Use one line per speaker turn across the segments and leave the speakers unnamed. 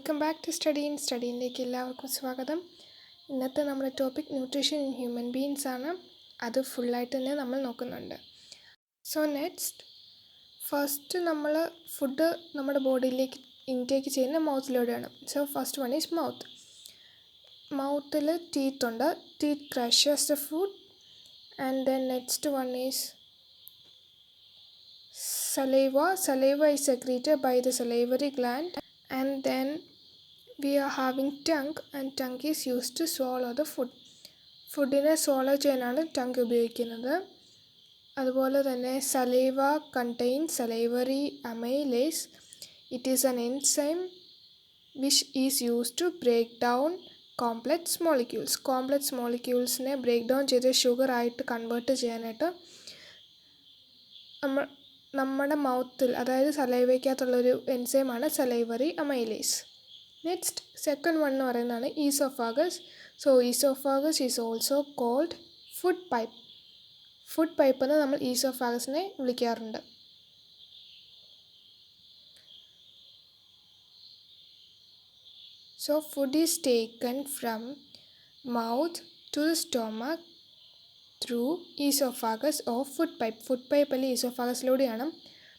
Welcome back to സ്റ്റഡിയിലേക്ക് എല്ലാവർക്കും സ്വാഗതം. ഇന്നത്തെ നമ്മുടെ topic nutrition in human beings ആണ്. അത് ഫുള്ളായിട്ട് തന്നെ നമ്മൾ നോക്കുന്നുണ്ട്. സോ ഫസ്റ്റ് നമ്മൾ ഫുഡ് നമ്മുടെ ബോഡിയിലേക്ക് ഇൻടേക്ക് ചെയ്യുന്ന മൗത്തിലൂടെയാണ്. So first one is mouth. മൗത്തിൽ ടീത്ത് ഉണ്ട്. Teeth crushes the food. And then next one is saliva. Saliva is secreted by the salivary gland. And then we are having tongue, and tongue is used to swallow the food. ഫുഡിനെ swallow ചെയ്യാനാണ് tongue ഉപയോഗിക്കുന്നത്. അതുപോലെ തന്നെ saliva contains salivary amylase. It is an enzyme which is used to break down complex molecules. Complex മോളിക്യൂൾസിനെ break down ചെയ്ത് sugar ആയിട്ട് convert ചെയ്യാനായിട്ട് നമ്മുടെ മൗത്തിൽ, അതായത് സലൈവയ്ക്കകത്തുള്ളൊരു എൻസൈമാണ് salivary amylase. Next second one എന്ന് പറയുന്നതാണ് oesophagus. So oesophagus is also called food pipe. Food pipe എന്ന് നമ്മൾ ഈസോഫാഗസിനെ വിളിക്കാറുണ്ട്. So food is taken from mouth to the stomach through oesophagus or food pipe. Food pipe അല്ലെങ്കിൽ ഈസോഫാഗസിലൂടെയാണ്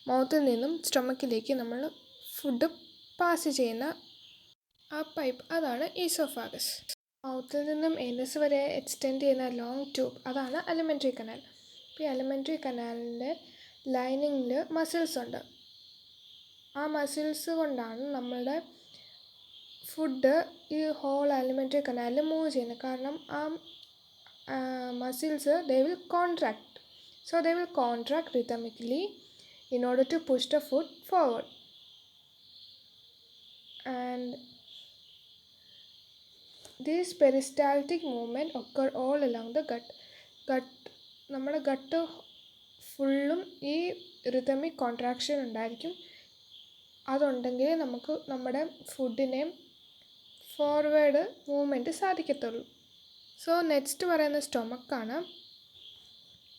മൗത്തിൽ നിന്നും സ്റ്റൊമക്കിലേക്ക് നമ്മൾ ഫുഡ് പാസ് ചെയ്യുന്ന ആ പൈപ്പ്, അതാണ് ഈസോഫാഗസ്. മൗത്തിൽ നിന്നും ഏനസ് വരെ എക്സ്റ്റെൻഡ് ചെയ്യുന്ന ലോങ് ട്യൂബ്, അതാണ് അലിമെൻ്ററി കനാൽ. ഇപ്പോൾ ഈ അലിമെൻ്ററി കനാലിൻ്റെ ലൈനിങ്ങിൽ മസിൽസ് ഉണ്ട്. ആ മസിൽസ് കൊണ്ടാണ് നമ്മളുടെ ഫുഡ് ഈ ഹോൾ അലിമെൻ്ററി കനാലിൽ മൂവ് ചെയ്യുന്നത്. കാരണം ആ muscles they will contract. So they will contract rhythmically in order to push the food forward. And this peristaltic movement occur all along the gut. നമ്മുടെ ഗട്ട് ഫുള്ളും ഈ റിതമിക് കോൺട്രാക്ഷൻ ഉണ്ടായിരിക്കും. അതുണ്ടെങ്കിൽ നമുക്ക് നമ്മുടെ ഫുഡിനെ ഫോർവേഡ് മൂവ്മെൻറ്റ് സാധിക്കത്തുള്ളൂ. സോ നെക്സ്റ്റ് പറയുന്നത് സ്റ്റൊമക്കാണ്.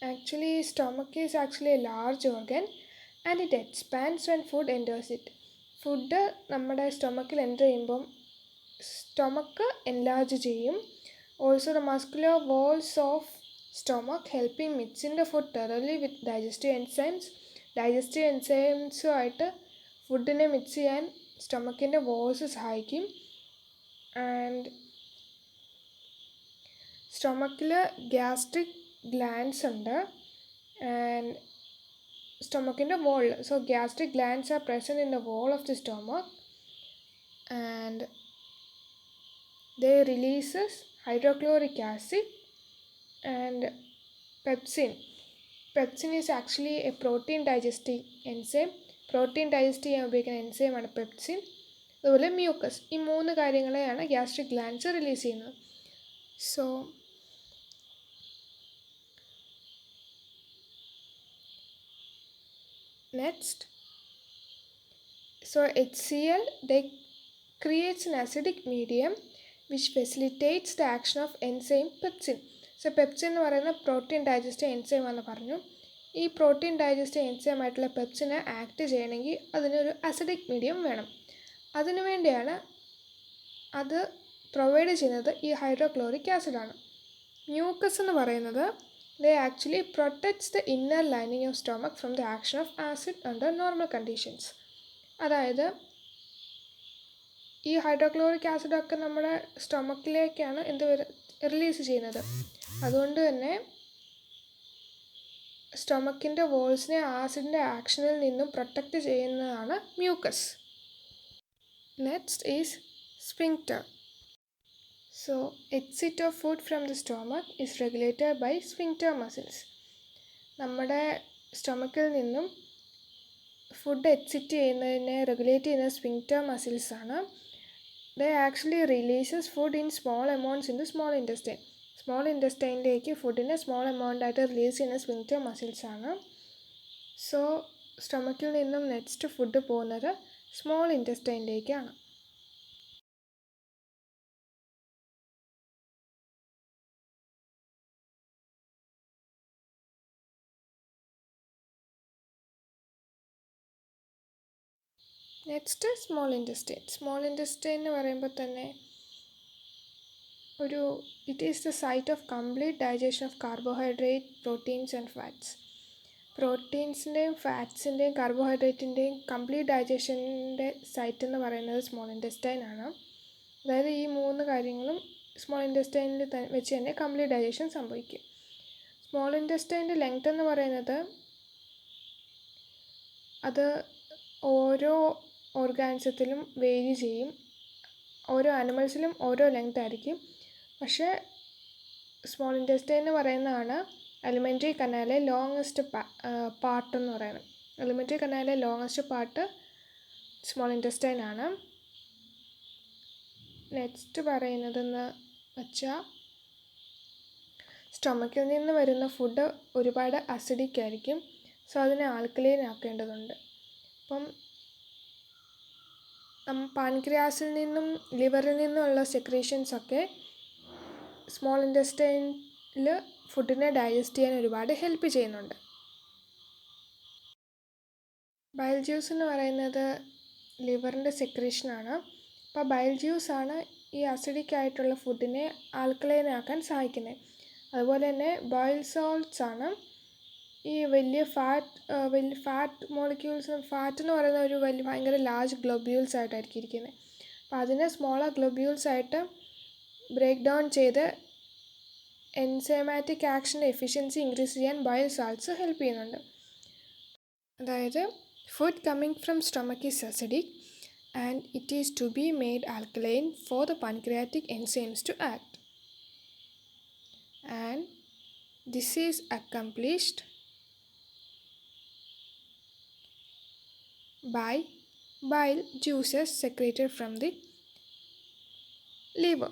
Actually stomach is actually a large organ and it expands when food enters it. Food നമ്മുടെ സ്റ്റൊമക്കിൽ എൻ്റർ ചെയ്യുമ്പം സ്റ്റൊമക്ക് എൻലാർജ് ചെയ്യും. Also the muscular walls of stomach helping mixing the food thoroughly with digestive enzymes. Digestive എൻസൈംസുമായിട്ട് ഫുഡിനെ mix ചെയ്യാൻ സ്റ്റൊമക്കിൻ്റെ walls സഹായിക്കും. And സ്റ്റൊമക്കിൽ ഗ്യാസ്ട്രിക് ഗ്ലാൻഡ്സ് ഉണ്ട് ആൻഡ് സ്റ്റൊമക്കിൻ്റെ വോളിൽ. So gastric glands are present in the wall of the stomach and they releases hydrochloric acid and pepsin. Pepsin is actually a protein digestive enzyme. Protein digest ചെയ്യാൻ ഉപയോഗിക്കുന്ന എൻസൈമാണ് pepsin. അതുപോലെ mucus. ഈ മൂന്ന് കാര്യങ്ങളെയാണ് ഗ്യാസ്ട്രിക് ഗ്ലാൻഡ്സ് റിലീസ് ചെയ്യുന്നത്. So next, so HCl they creates an acidic medium which facilitates the action of enzyme pepsin. So pepsin എന്ന് പറയുന്ന പ്രോട്ടീൻ ഡൈജസ്റ്റീവ് എൻസൈം എന്ന് പറഞ്ഞു. ഈ പ്രോട്ടീൻ ഡൈജസ്റ്റീവ് എൻസൈം ആയിട്ടുള്ള പെപ്സിനെ ആക്ട് ചെയ്യണമെങ്കിൽ അതിനൊരു അസിഡിക് മീഡിയം വേണം. അതിനു വേണ്ടിയാണ് അത് പ്രൊവൈഡ് ചെയ്യുന്നത് ഈ ഹൈഡ്രോക്ലോറിക് ആസിഡാണ്. മ്യൂക്കസ് എന്ന് പറയുന്നത് they actually protects the inner lining of stomach from the action of acid under normal conditions. അതായത് ഈ ഹൈഡ്രോക്ലോറിക് ആസിഡൊക്കെ നമ്മുടെ സ്റ്റൊമക്കിലേക്കാണ് റിലീസ് ചെയ്യുന്നത്. അതുകൊണ്ട് തന്നെ സ്റ്റൊമക്കിൻ്റെ വോൾസിനെ ആസിഡിൻ്റെ ആക്ഷനിൽ നിന്നും പ്രൊട്ടക്റ്റ് ചെയ്യുന്നതാണ് mucus. Next is sphincter. So exit of food from the stomach is regulated by sphincter muscles. നമ്മുടെ സ്റ്റൊമക്കിൽ നിന്നും ഫുഡ് എക്സിറ്റ് ചെയ്യുന്നതിനെ റെഗുലേറ്റ് ചെയ്യുന്ന സ്ഫിങ്ക്റ്റർ മസിൽസ് ആണ്. They actually releases food in small amounts in the small intestine. Small ഇൻറ്റസ്റ്റൈനിലേക്ക് ഫുഡിനെ small amount ആയിട്ട് release ചെയ്യുന്ന സ്ഫിങ്ക്റ്റർ മസിൽസ് ആണ്. സോ സ്റ്റൊമക്കിൽ നിന്നും നെക്സ്റ്റ് ഫുഡ് പോകുന്നത് സ്മോൾ ഇൻറ്റസ്റ്റൈനിലേക്കാണ്. Next small intestine. Small intestine എന്ന് പറയുമ്പോൾ തന്നെ it is the site of complete digestion of carbohydrate, proteins and fats. പ്രോട്ടീൻസിൻ്റെയും ഫാറ്റ്സിൻ്റെയും കാർബോഹൈഡ്രേറ്റിൻ്റെയും കംപ്ലീറ്റ് ഡൈജഷൻ്റെ സൈറ്റ് എന്ന് പറയുന്നത് സ്മോൾ ഇൻറ്റസ്റ്റൈൻ ആണ്. അതായത് ഈ 3 കാര്യങ്ങളും സ്മോൾ ഇൻറ്റസ്റ്റൈനിൽ വെച്ച് തന്നെ കംപ്ലീറ്റ് ഡൈജഷൻ സംഭവിക്കും. സ്മോൾ ഇൻറ്റസ്റ്റൈൻ്റെ ലെങ്ത് എന്ന് പറയുന്നത് അത് ഓരോ ഓർഗാനിസത്തിലും വേരി ചെയ്യും. ഓരോ ആനിമൽസിലും ഓരോ ലെങ്ത് ആയിരിക്കും. പക്ഷേ സ്മോൾ ഇൻറ്റസ്റ്റൈൻ എന്ന് പറയുന്നതാണ് എലിമെൻ്ററി കനാലിലെ ലോങ്ങസ്റ്റ് പാർട്ട് എന്ന് പറയുന്നത്. എലിമെൻ്ററി കനാലിലെ ലോങ്ങസ്റ്റ് പാർട്ട് സ്മോൾ ഇൻറ്റസ്റ്റൈൻ ആണ്. നെക്സ്റ്റ് പറയുന്നതെന്ന് വെച്ചാൽ സ്റ്റൊമക്കിൽ നിന്ന് വരുന്ന ഫുഡ് ഒരുപാട് അസിഡിക് ആയിരിക്കും. സോ അതിനെ ആൽക്കലൈൻ ആക്കേണ്ടതുണ്ട്. അപ്പം പാൻക്രിയാസിൽ നിന്നും ലിവറിൽ നിന്നുമുള്ള സെക്രീഷൻസൊക്കെ സ്മോൾ ഇൻറ്റസ്റ്റൈനിൽ ഫുഡിനെ ഡൈജസ്റ്റ് ചെയ്യാൻ ഒരുപാട് ഹെൽപ്പ് ചെയ്യുന്നുണ്ട്. ബൈൽ ജ്യൂസ് എന്ന് പറയുന്നത് ലിവറിൻ്റെ സെക്രീഷനാണ്. അപ്പോൾ ബൈൽ ജ്യൂസാണ് ഈ അസിഡിക് ആയിട്ടുള്ള ഫുഡിനെ ആൽക്കലൈൻ ആക്കാൻ സഹായിക്കുന്നത്. അതുപോലെ തന്നെ ബൈൽ സോൾട്ട്സ് ആണ് ഈ വലിയ ഫാറ്റ് മോളിക്യൂൾസ്. ഫാറ്റ് എന്ന് പറയുന്ന ഭയങ്കര ലാർജ് ഗ്ലോബ്യൂൾസ് ആയിട്ടായിരിക്കും ഇരിക്കുന്നത്. അപ്പോൾ അതിനെ സ്മോളർ ഗ്ലോബ്യൂൾസ് ആയിട്ട് ബ്രേക്ക് ഡൗൺ ചെയ്ത് എൻസൈമാറ്റിക് ആക്ഷൻ്റെ എഫിഷ്യൻസി ഇൻക്രീസ് ചെയ്യാൻ ബൈൽ സാൾട്ട്സ് ഹെൽപ്പ് ചെയ്യുന്നുണ്ട്. അതായത് food coming from stomach is acidic and it is to be made alkaline for the pancreatic enzymes to act. And this is accomplished by bile juices secreted from the liver.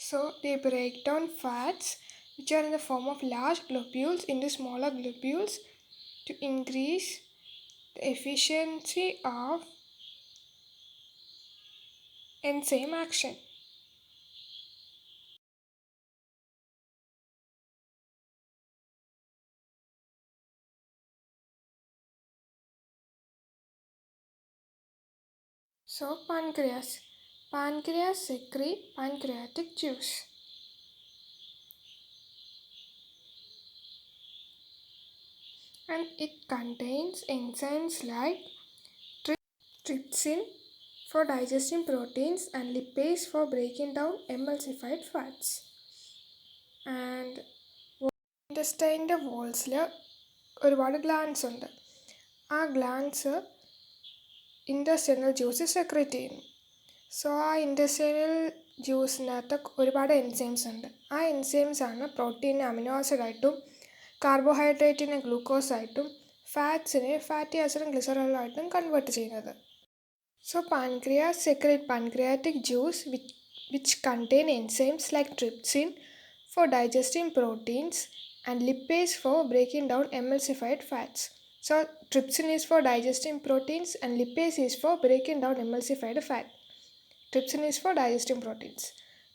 So they break down fats which are in the form of large globules into smaller globules to increase the efficiency of enzyme action. So pancreas secrete pancreatic juice. And it contains enzymes like trypsin for digesting proteins and lipase for breaking down emulsified fats. And ഇൻറ്റസ്റ്റൈൻ്റെ വാൾസിൽ ഒരുപാട് glance ഉണ്ട്. ആ glance intestinal juice secrete ചെയ്യുന്നു. So ആ intestinal ജ്യൂസിനകത്ത് ഒരുപാട് enzymes ഉണ്ട്. ആ എൻസൈംസാണ് പ്രോട്ടീനെ amino ആസിഡായിട്ടും കാർബോഹൈഡ്രേറ്റിനെ ഗ്ലൂക്കോസായിട്ടും ഫാറ്റ്സിനെ fatty ആസിഡും ഗ്ലിസറോളായിട്ടും convert ചെയ്യുന്നത്. So pancreas secrete pancreatic juice which contain enzymes like trypsin for digesting proteins and lipase for breaking down emulsified fats. So trypsin is for digesting proteins and lipase is for breaking down emulsified fat. Trypsin is for digesting proteins.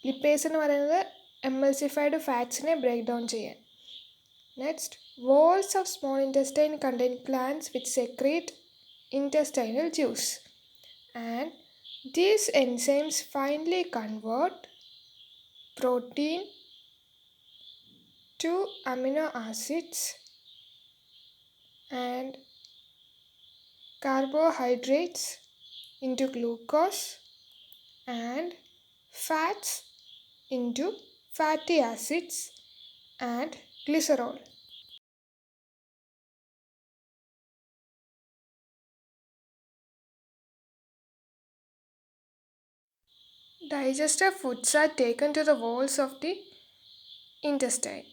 Lipase എന്ന് പറയുന്നത് emulsified fatsനെ break down ചെയ്യാൻ. Next, walls of small intestine contain glands which secrete intestinal juice. And these enzymes finally convert protein to amino acids and carbohydrates into glucose and fats into fatty acids and glycerol. Digested foods are taken to the walls of the intestine.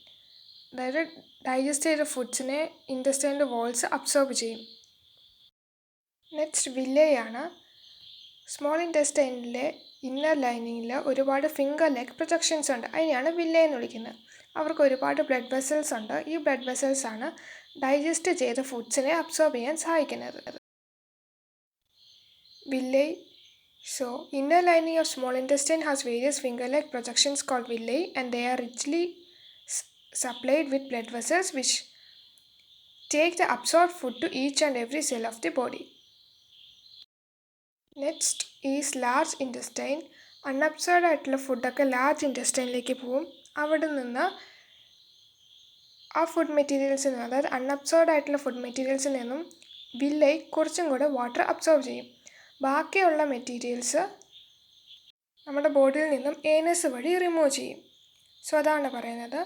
അതായത് digest ചെയ്ത ഫുഡ്സിനെ ഇൻറ്റസ്റ്റൈൻ്റെ walls absorb ചെയ്യും. Next വില്ലയാണ്. Small ഇൻറ്റസ്റ്റൈനിലെ inner ലൈനിങ്ങിൽ ഒരുപാട് finger leg projections ഉണ്ട്. അതിനെയാണ് villa എന്ന് വിളിക്കുന്നത്. അവർക്ക് ഒരുപാട് ബ്ലഡ് വെസൽസ് ഉണ്ട്. ഈ ബ്ലഡ് വെസൽസാണ് ഡൈജസ്റ്റ് ചെയ്ത ഫുഡ്സിനെ അബ്സോർബ് ചെയ്യാൻ സഹായിക്കുന്നത്. Villi. So, inner lining of small intestine has various finger-like projections called villi, and they are richly supplied with blood vessels which take the absorbed food to each and every cell of the body. Next is large intestine. Unabsorbed ആയിട്ടുള്ള ഫുഡൊക്കെ large ഇൻറ്റസ്റ്റൈനിലേക്ക് പോവും. അവിടെ നിന്ന് ആ food മെറ്റീരിയൽസിൽ നിന്ന്, അതായത് unabsorbed ആയിട്ടുള്ള food മെറ്റീരിയൽസിൽ നിന്നും വില്ലൈ കുറച്ചും കൂടെ വാട്ടർ അബ്സോർബ് ചെയ്യും. ബാക്കിയുള്ള മെറ്റീരിയൽസ് നമ്മുടെ ബോഡിയിൽ നിന്നും ഏനസ് വഴി റിമൂവ് ചെയ്യും. സോ അതാണ് പറയുന്നത്,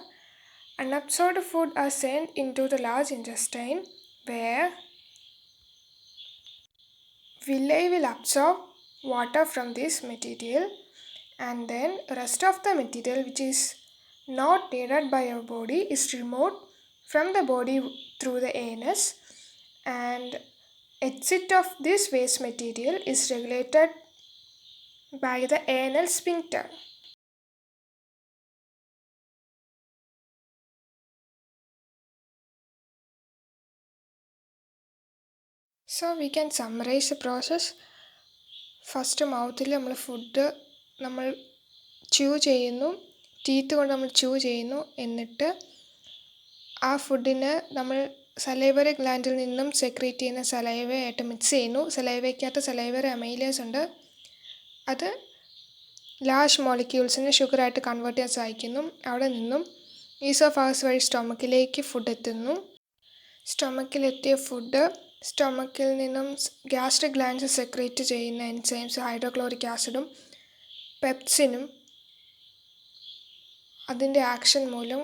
unabsorbed food are sent into the large intestine where villi will absorb water from this material, and then rest of the material which is not needed by our body is removed from the body through the anus, and exit of this waste material is regulated by the anal sphincter. So we can summarize the process. First മൗത്തിൽ നമ്മൾ food നമ്മൾ chew ചെയ്യുന്നു, teeth കൊണ്ട് നമ്മൾ chew ചെയ്യുന്നു. എന്നിട്ട് ആ ഫുഡിന് നമ്മൾ സലൈവറി ഗ്ലാൻഡിൽ നിന്നും സെക്രീറ്റ് ചെയ്യുന്ന സലൈവയായിട്ട് മിക്സ് ചെയ്യുന്നു. സലൈവയ്ക്കകത്ത് സലൈവറി അമൈലേസ് ഉണ്ട്. അത് ലാർജ് മോളിക്യൂൾസിനെ ഷുഗറായിട്ട് കൺവേർട്ട് ചെയ്യാൻ സഹായിക്കുന്നു. അവിടെ നിന്നും ഈസോഫാഗസ് വഴി സ്റ്റൊമക്കിലേക്ക് ഫുഡ് എത്തുന്നു. സ്റ്റൊമക്കിലെത്തിയ ഫുഡ് സ്റ്റൊമക്കിൽ നിന്നും ഗ്യാസ്ട്രിക് ഗ്ലാൻഡ്സ് സെക്രീറ്റ് ചെയ്യുന്ന എൻസൈംസ് ഹൈഡ്രോക്ലോറിക് ആസിഡും പെപ്സിനും അതിൻ്റെ ആക്ഷൻ മൂലം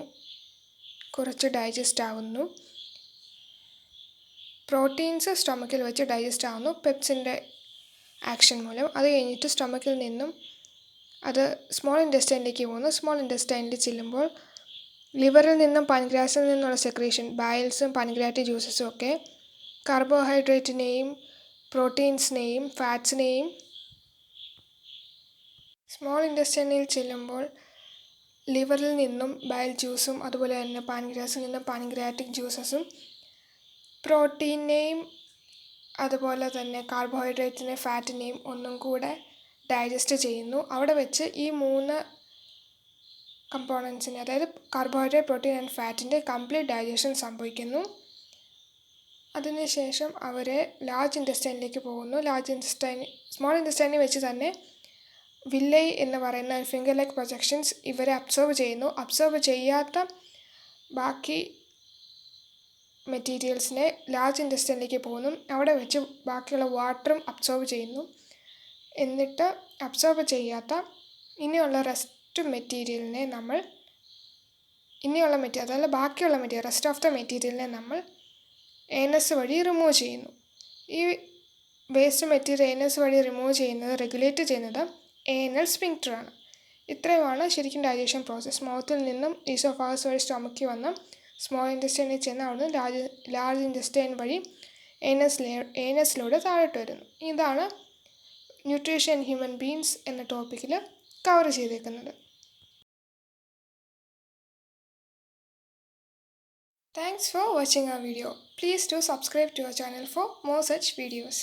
കുറച്ച് ഡൈജസ്റ്റ് ആവുന്നു. പ്രോട്ടീൻസ് സ്റ്റൊമക്കിൽ വെച്ച് ഡൈജസ്റ്റ് ആവുന്നു പെപ്സിൻ്റെ ആക്ഷൻ മൂലം. അത് കഴിഞ്ഞിട്ട് സ്റ്റൊമക്കിൽ നിന്നും അത് സ്മോൾ ഇൻറ്റസ്റ്റൈനിലേക്ക് പോകുന്നു. സ്മോൾ ഇൻറ്റസ്റ്റൈനിൽ ചെല്ലുമ്പോൾ ലിവറിൽ നിന്നും പാൻക്രിയാസിൽ നിന്നുള്ള സെക്രീഷൻ, ബയൽസും പാൻക്രിയാറ്റിക് ജ്യൂസസും ഒക്കെ കാർബോഹൈഡ്രേറ്റിനെയും പ്രോട്ടീൻസിനെയും ഫാറ്റ്സിനെയും സ്മോൾ ഇൻറ്റസ്റ്റൈനിൽ ചെല്ലുമ്പോൾ ലിവറിൽ നിന്നും ബയൽ ജ്യൂസും അതുപോലെ തന്നെ പാൻക്രിയാസിൽ നിന്നും പാൻക്രിയാറ്റിക് ജ്യൂസസും പ്രോട്ടീനെയും അതുപോലെ തന്നെ കാർബോഹൈഡ്രേറ്റിനെയും ഫാറ്റിനെയും ഒന്നും കൂടെ ഡൈജസ്റ്റ് ചെയ്യുന്നു. അവിടെ വെച്ച് ഈ 3 കമ്പോണൻസിനെ, അതായത് കാർബോഹൈഡ്രേറ്റ്, പ്രോട്ടീൻ ആൻഡ് ഫാറ്റിൻ്റെ കംപ്ലീറ്റ് ഡൈജഷൻ സംഭവിക്കുന്നു. അതിനുശേഷം അവരെ ലാർജ് ഇൻറ്റസ്റ്റൈനിലേക്ക് പോകുന്നു. സ്മോൾ ഇൻറ്റസ്റ്റൈനിൽ വെച്ച് തന്നെ വില്ലൈ എന്ന് പറയുന്ന ഫിംഗർ ലൈക്ക് പ്രൊജക്ഷൻസ് ഇവരെ അബ്സോർബ് ചെയ്യുന്നു. അബ്സോർബ് ചെയ്യാത്ത ബാക്കി മെറ്റീരിയൽസിനെ ലാർജ് ഇൻറ്റസ്റ്റൈനിലേക്ക് പോകുന്നു. അവിടെ വെച്ച് ബാക്കിയുള്ള വാട്ടറും അബ്സോർബ് ചെയ്യുന്നു. എന്നിട്ട് അബ്സോർബ് ചെയ്യാത്ത ഇനിയുള്ള റെസ്റ്റ് മെറ്റീരിയലിനെ നമ്മൾ അതായത് ബാക്കിയുള്ള മെറ്റീരിയൽ, റെസ്റ്റ് ഓഫ് ദ മെറ്റീരിയലിനെ നമ്മൾ ഏനസ് വഴി റിമൂവ് ചെയ്യുന്നു. ഈ വേസ്റ്റ് മെറ്റീരിയൽ ഏനസ് വഴി റിമൂവ് ചെയ്യുന്നത്, റെഗുലേറ്റ് ചെയ്യുന്നത് ഏനൽ സ്ഫിങ്ക്റ്ററാണ്. ഇത്രയുമാണ് ശരിക്കും ഡൈജഷൻ പ്രോസസ്സ്. മൗത്തിൽ നിന്നും ഈസോഫാഗസ് വഴി സ്റ്റൊമക്കിൽ വന്ന് സ്മോൾ ഇൻറ്റസ്റ്റൈനിൽ ചെന്ന് അവിടുന്ന് ലാർജ് ഇൻറ്റസ്റ്റൈൻ വഴി ഏനസിലൂടെ താഴോട്ട് വരുന്നു. ഇതാണ് ന്യൂട്രീഷൻ ഹ്യൂമൻ ബീങ്സ് എന്ന ടോപ്പിക്കിൽ കവർ ചെയ്തേക്കുന്നത്. Thanks for watching our video. Please do subscribe to our channel for more such videos.